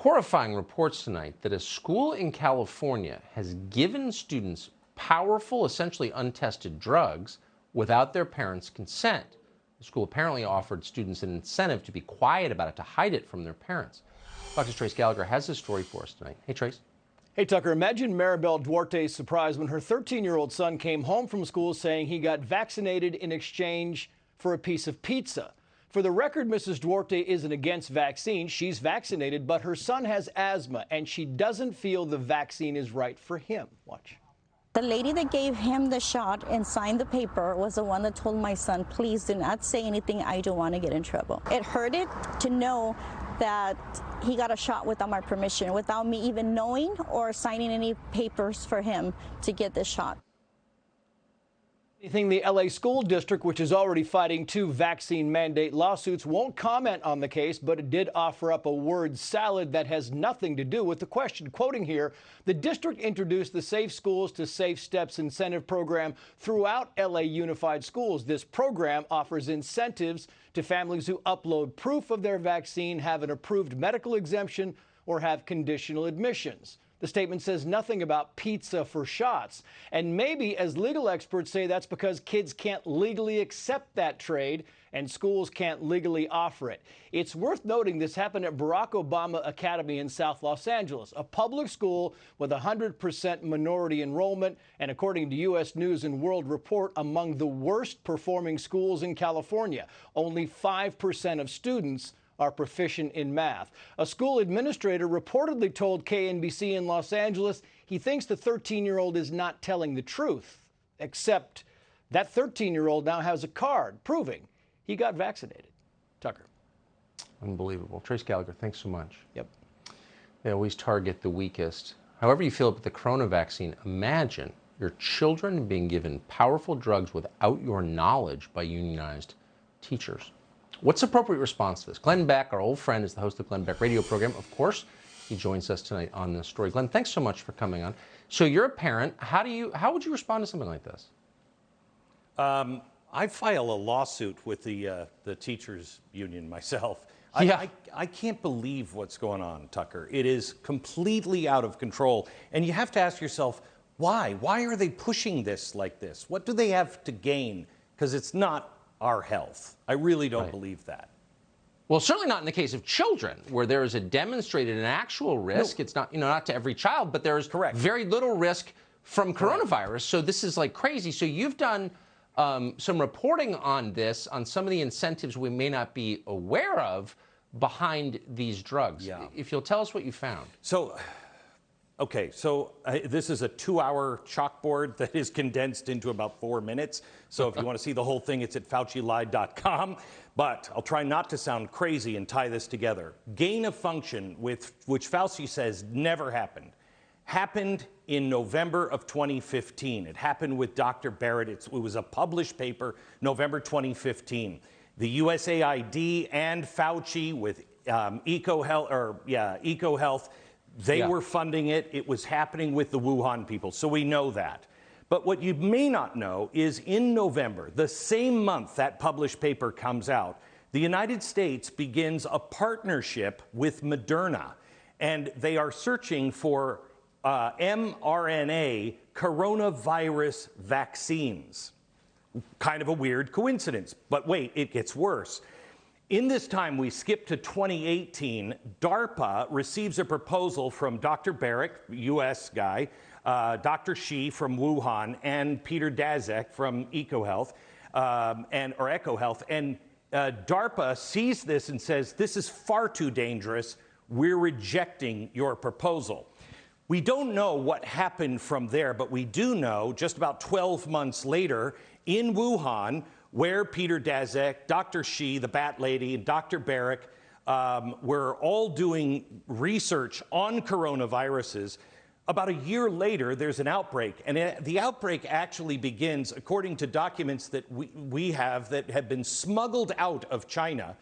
Horrifying reports tonight that a school in California has given students powerful, essentially untested drugs without their parents' consent. The school apparently offered students an incentive to be quiet about it, to hide it from their parents. Dr. Trace Gallagher has this story for us tonight. Hey, Trace. Hey, Tucker, imagine Maribel Duarte's surprise when her 13-year-old son came home from school saying he got vaccinated in exchange for a piece of pizza. For the record, Mrs. Duarte isn't against vaccines. She's vaccinated, but her son has asthma, and she doesn't feel the vaccine is right for him. Watch. The lady that gave him the shot and signed the paper was the one that told my son, please do not say anything. I don't want to get in trouble. It hurted to know that he got a shot without my permission, without me even knowing or signing any papers for him to get this shot. The LA School District, which is already fighting 2 vaccine mandate lawsuits, won't comment on the case, but it did offer up a word salad that has nothing to do with the question. Quoting here, the district introduced the Safe Schools to Safe Steps incentive program throughout LA Unified Schools. This program offers incentives to families who upload proof of their vaccine, have an approved medical exemption, or have conditional admissions. The statement says nothing about pizza for shots. And maybe, as legal experts say, that's because kids can't legally accept that trade and schools can't legally offer it. It's worth noting this happened at Barack Obama Academy in South Los Angeles, a public school with 100% minority enrollment, and according to U.S. News and World Report, among the worst performing schools in California. Only 5% of students are proficient in math. A school administrator reportedly told KNBC in Los Angeles he thinks the 13-year-old is not telling the truth, except that 13-year-old now has a card proving he got vaccinated. Tucker. Unbelievable. Trace Gallagher, thanks so much. Yep. They always target the weakest. However you feel about the corona vaccine, imagine your children being given powerful drugs without your knowledge by unionized teachers. What's the appropriate response to this? Glenn Beck, our old friend, is the host of the Glenn Beck radio program. Of course, he joins us tonight on this story. Glenn, thanks so much for coming on. So you're a parent. How would you respond to something like this? I'd file a lawsuit with the teachers union myself. Yeah. I can't believe what's going on, Tucker. It is completely out of control. And you have to ask yourself, why? Why are they pushing this like this? What do they have to gain? Because it's not our health. I really don't believe that. Well, certainly not in the case of children, where there is a demonstrated and actual risk. No. It's not, not to every child, but there's very little risk from coronavirus. So this is like crazy. So you've done some reporting on this, on some of the incentives we may not be aware of behind these drugs. Yeah. If you'll tell us what you found. So, okay, so this is a 2-hour chalkboard that is condensed into about 4 minutes. So if you want to see the whole thing, it's at FauciLied.com. But I'll try not to sound crazy and tie this together. Gain of function, which Fauci says never happened in November of 2015. It happened with Dr. Barrett. It was a published paper, November 2015. The USAID and Fauci with EcoHealth, they were funding it. It was happening with the Wuhan people, so we know that. But what you may not know is in November, the same month that published paper comes out, the United States begins a partnership with Moderna, and they are searching for mRNA coronavirus vaccines. Kind of a weird coincidence, but wait, it gets worse. In this time, we skip to 2018, DARPA receives a proposal from Dr. Barrett, US guy, Dr. Shi from Wuhan, and Peter Daszak from EcoHealth, EcoHealth, and DARPA sees this and says, this is far too dangerous, we're rejecting your proposal. We don't know what happened from there, but we do know just about 12 months later in Wuhan, where Peter Daszak, Dr. Shi, the Bat Lady, and Dr. Barrett were all doing research on coronaviruses. About a year later, there's an outbreak, and the outbreak actually begins, according to documents that we have that have been smuggled out of China,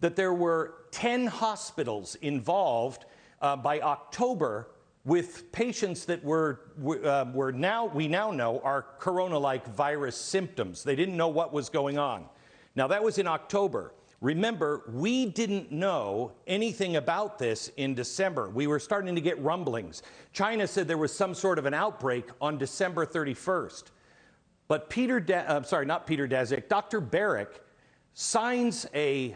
that there were 10 hospitals involved by October with patients that we now know are corona-like virus symptoms. They didn't know what was going on. Now, that was in October. Remember, we didn't know anything about this in December. We were starting to get rumblings. China said there was some sort of an outbreak on December 31st. But Dr. Beck signs a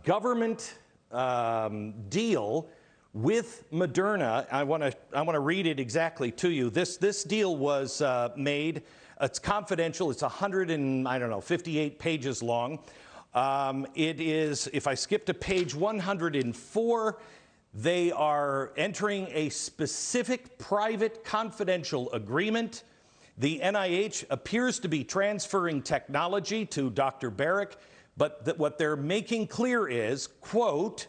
government deal with Moderna. I want to read it exactly to you. This deal was made. It's confidential. It's 58 pages long. It is, if I skip to page 104, they are entering a specific private confidential agreement. The NIH appears to be transferring technology to Dr. Beck, but what they're making clear is, quote,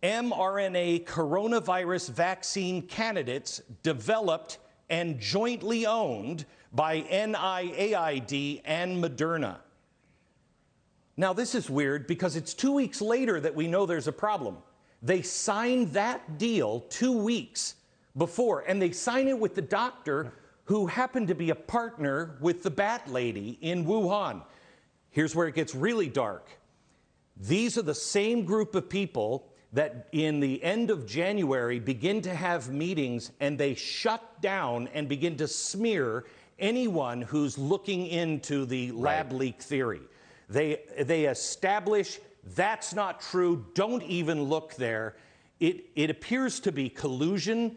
mRNA coronavirus vaccine candidates developed and jointly owned by NIAID and Moderna. Now, this is weird because it's 2 weeks later that we know there's a problem. They signed that deal 2 weeks before, and they signed it with the doctor who happened to be a partner with the bat lady in Wuhan. Here's where it gets really dark. These are the same group of people that in the end of January begin to have meetings, and they shut down and begin to smear anyone who's looking into the lab leak theory. They establish that's not true, don't even look there. It appears to be collusion.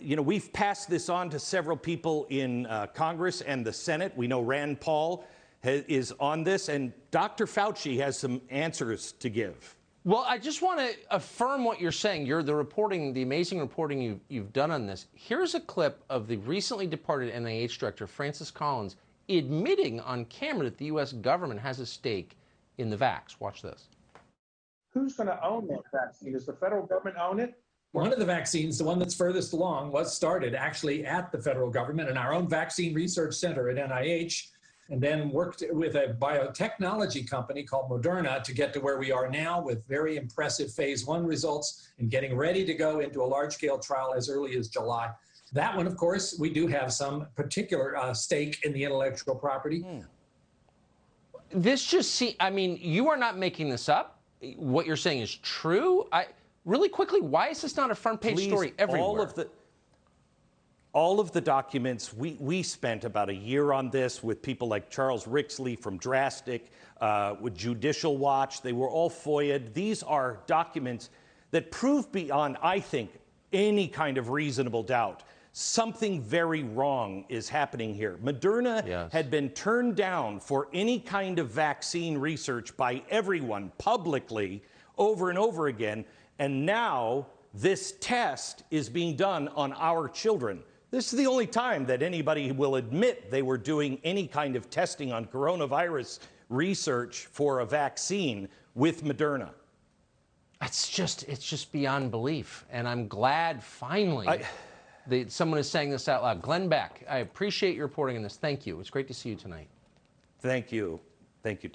We've passed this on to several people in Congress and the Senate. We know Rand Paul is on this, and Dr. Fauci has some answers to give. Well, I just want to affirm what you're saying. The amazing reporting you've done on this. Here's a clip of the recently departed NIH director, Francis Collins, admitting on camera that the U.S. government has a stake in the vax. Watch this. Who's going to own that vaccine? Does the federal government own it? One of the vaccines, the one that's furthest along, was started actually at the federal government in our own vaccine research center at NIH, and then worked with a biotechnology company called Moderna to get to where we are now with very impressive phase 1 results and getting ready to go into a large-scale trial as early as July. That one, of course, we do have some particular stake in the intellectual property. This just you are not making this up. What you're saying is true. Really quickly, why is this not a front page story everywhere? All of the documents, we spent about a year on this with people like Charles Rixley from Drastic, with Judicial Watch. They were all FOIA'd. These are documents that prove beyond, I think, any kind of reasonable doubt something very wrong is happening here. Moderna had been turned down for any kind of vaccine research by everyone publicly over and over again. And now this test is being done on our children. This is the only time that anybody will admit they were doing any kind of testing on coronavirus research for a vaccine with Moderna. It's just beyond belief. And I'm glad finally someone is saying this out loud. Glenn Beck, I appreciate your reporting on this. Thank you. It's great to see you tonight. Thank you. Thank you, Tom.